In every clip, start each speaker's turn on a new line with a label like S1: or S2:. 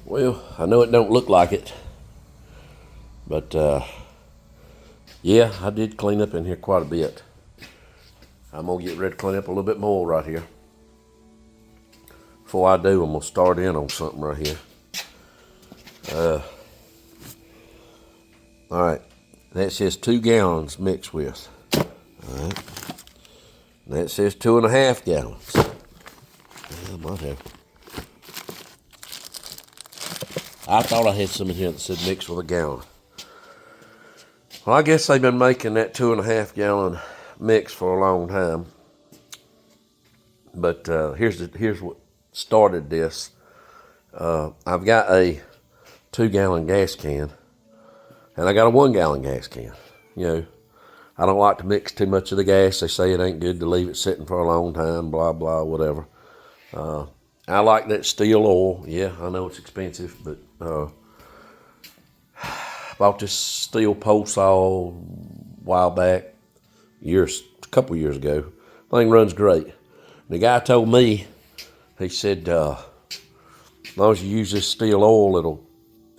S1: Well, I know it don't look like it, but yeah, I did clean up in here quite a bit. I'm gonna get ready to clean up a little bit more right here. Before I do, I'm gonna start in on something right here. All right, that says 2 gallons mixed with. All right, that says 2.5 gallons. I might have. I thought I had some in here that said mixed with a gallon. Well, I guess they've been making that 2.5 gallon mix for a long time. But here's what started this. I've got a 2 gallon gas can, and I got a 1 gallon gas can. You know, I don't like to mix too much of the gas. They say it ain't good to leave it sitting for a long time, blah, blah, whatever. I like that steel oil. Yeah, I know it's expensive, but bought this steel pole saw a while back, a couple years ago. Thing runs great. The guy told me, he said, as long as you use this steel oil,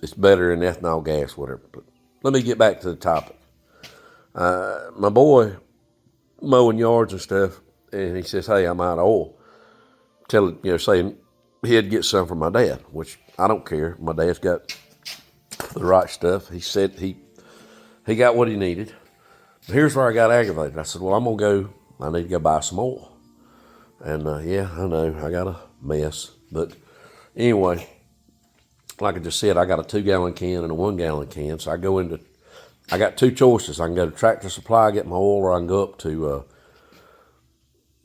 S1: it's better than ethanol gas, whatever. But let me get back to the topic. My boy mowing yards and stuff, and he says, "Hey, I'm out of oil." Saying he'd get some from my dad, which I don't care. My dad's got the right stuff. He said he got what he needed. But here's where I got aggravated. I said, "Well, I need to go buy some oil." And yeah, I know, I got a mess. But anyway, like I just said, I got a 2 gallon can and a 1 gallon can. So I got 2 choices. I can go to Tractor Supply, get my oil, or I can go up to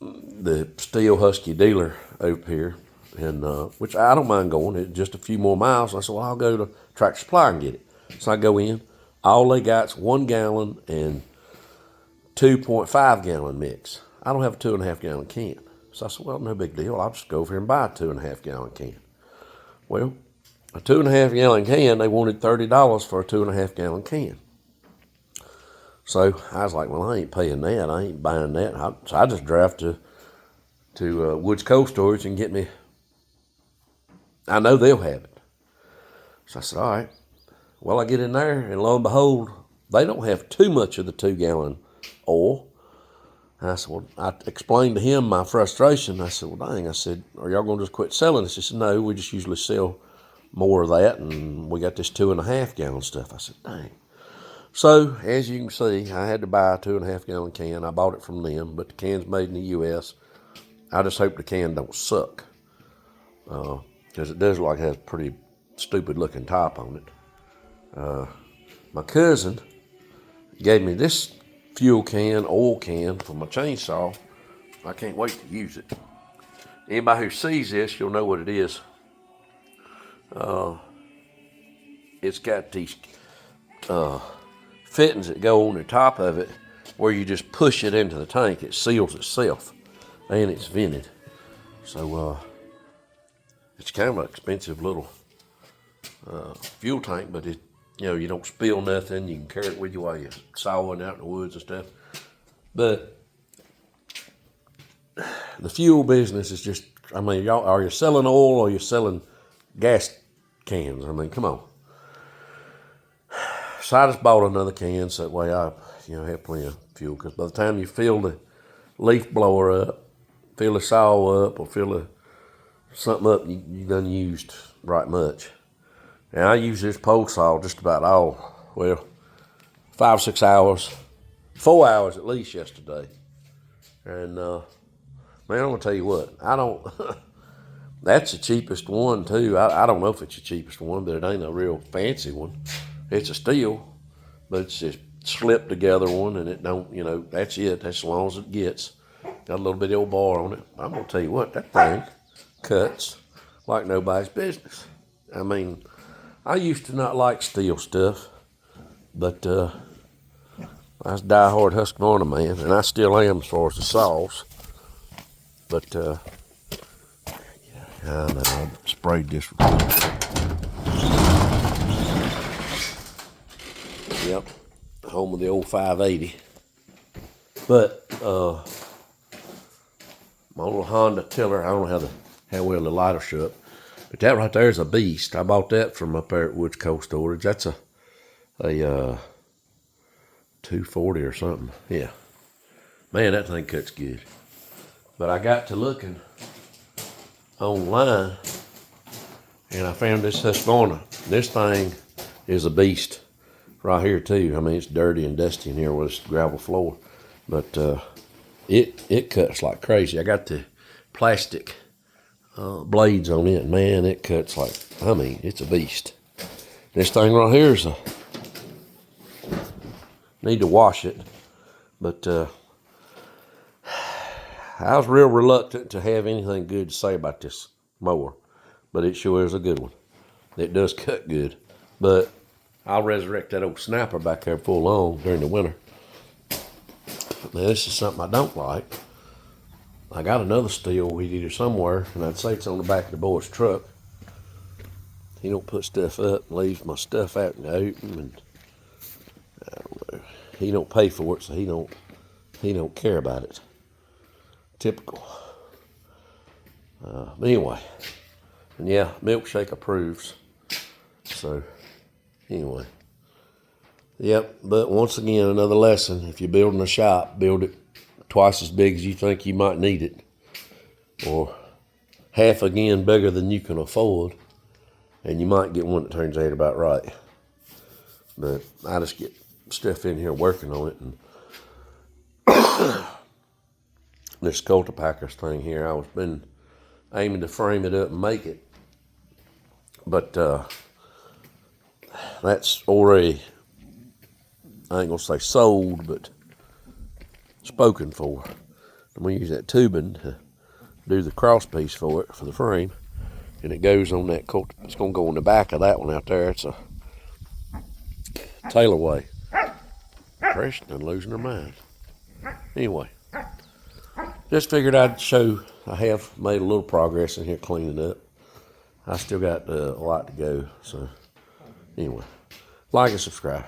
S1: the Steel Husky dealer over here, and which I don't mind going. It's just a few more miles. I said, well, I'll go to Tractor Supply and get it. So I go in. All they got's 1 gallon and 2.5 gallon mix. I don't have a 2.5 gallon can. So I said, well, no big deal. I'll just go over here and buy a 2.5 gallon can. Well, a 2.5 gallon can, they wanted $30 for a 2.5 gallon can. So I was like, well, I ain't paying that. I ain't buying that. So I just drive to Woods Cold Storage and get me. I know they'll have it. So I said, all right. Well, I get in there, and lo and behold, they don't have too much of the 2 gallon oil. And I said, well, I explained to him my frustration. I said, well, dang. I said, are y'all going to just quit selling this? He said, no, we just usually sell more of that, and we got this 2.5 gallon stuff. I said, dang. So, as you can see, I had to buy a 2.5 gallon can. I bought it from them, but the can's made in the U.S. I just hope the can don't suck, because it does look like it has a pretty stupid looking top on it. My cousin gave me this oil can for my chainsaw. I can't wait to use it. Anybody who sees this, you'll know what it is. It's got these fittings that go on the top of it where you just push it into the tank. It seals itself, and it's vented. So it's kind of an expensive little fuel tank, but you don't spill nothing. You can carry it with you while you're sawing out in the woods and stuff. But the fuel business is just, y'all, are you selling oil or are you selling gas cans? Come on. So I just bought another can so that way I have plenty of fuel, because by the time you fill the leaf blower up, fill the saw up, or fill something up, you done used right much. And I use this pole saw just about 5 or 6 hours, 4 hours at least yesterday. And man, I'm gonna tell you what, that's the cheapest one too. I don't know if it's the cheapest one, but it ain't a real fancy one. It's a steel, but it's just slip together one, and it don't, that's it. That's as long as it gets. Got a little bit of old bar on it. I'm gonna tell you what, that thing cuts like nobody's business. I used to not like steel stuff, but I was a die-hard Husqvarna man, and I still am as far as the saws. But I know I sprayed this. Yep, home of the old 580. But my little Honda tiller, I don't know how well the light will show up. But that right there is a beast. I bought that from up there at Woods Cold Storage. That's a 240 or something. Yeah. Man, that thing cuts good. But I got to looking online, and I found this Husqvarna. This thing is a beast right here too. I mean, it's dirty and dusty in here with this gravel floor, but it cuts like crazy. I got the plastic blades on it. Man, it cuts like, I mean, it's a beast. This thing right here is need to wash it, but I was real reluctant to have anything good to say about this mower, but it sure is a good one. It does cut good, but I'll resurrect that old snapper back there full on during the winter. Now, this is something I don't like. I got another steel weed eater somewhere, and I'd say it's on the back of the boy's truck. He don't put stuff up and leaves my stuff out in the open, and I don't know. He don't pay for it, so he don't care about it. Typical. Anyway, and yeah, Milkshake approves. So, anyway. Yep, but once again, another lesson. If you're building a shop, build it twice as big as you think you might need it. Or half again bigger than you can afford. And you might get one that turns out about right. But I just get stuff in here working on it. And this Cultipackers thing here, I've been aiming to frame it up and make it. But that's already, I ain't gonna say sold, but spoken for. I'm gonna use that tubing to do the cross piece for it, for the frame. And it goes on that, it's gonna go on the back of that one out there. It's a Tailorway. Preston losing her mind. Anyway, just figured I'd show I have made a little progress in here cleaning up. I still got a lot to go, so anyway, like and subscribe.